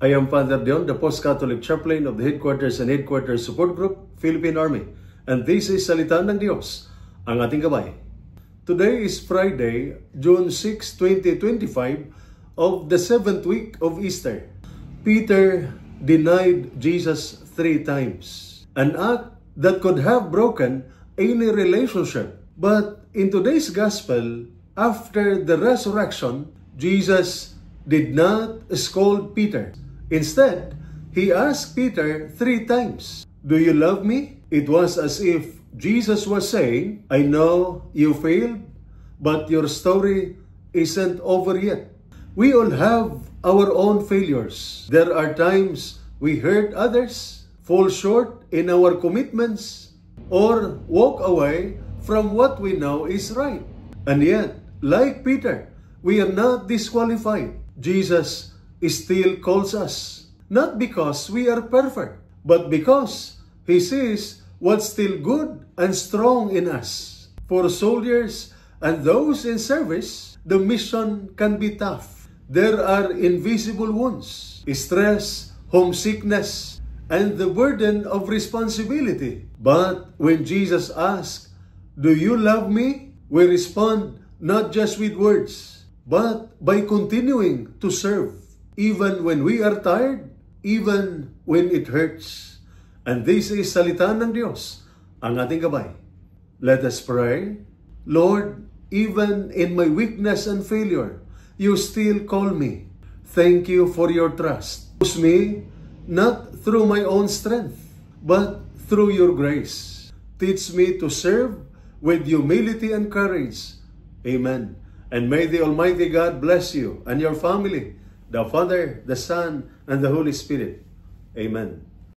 I am Father Dion, the Post-Catholic Chaplain of the Headquarters and Headquarters Support Group, Philippine Army. And this is Salita ng Diyos, ang ating gabay. Today is Friday, June 6, 2025, of the 7th week of Easter. Peter denied Jesus 3 times, an act that could have broken any relationship. But in today's Gospel, after the resurrection, Jesus did not scold Peter. Instead, he asked Peter 3 times, "Do you love me?" It was as if Jesus was saying, "I know you failed, but your story isn't over yet." We all have our own failures. There are times we hurt others, fall short in our commitments, or walk away from what we know is right. And yet, like Peter, we are not disqualified. Jesus still calls us, not because we are perfect, but because He sees what's still good and strong in us. For soldiers and those in service, the mission can be tough. There are invisible wounds, stress, homesickness, and the burden of responsibility. But when Jesus asks, "Do you love me?" we respond not just with words, but by continuing to serve, even when we are tired, even when it hurts. And this is Salita ng Diyos, ang ating gabay. Let us pray. Lord, even in my weakness and failure, you still call me. Thank you for your trust. Use me not through my own strength, but through your grace. Teach me to serve with humility and courage. Amen. And may the Almighty God bless you and your family, the Father, the Son, and the Holy Spirit. Amen.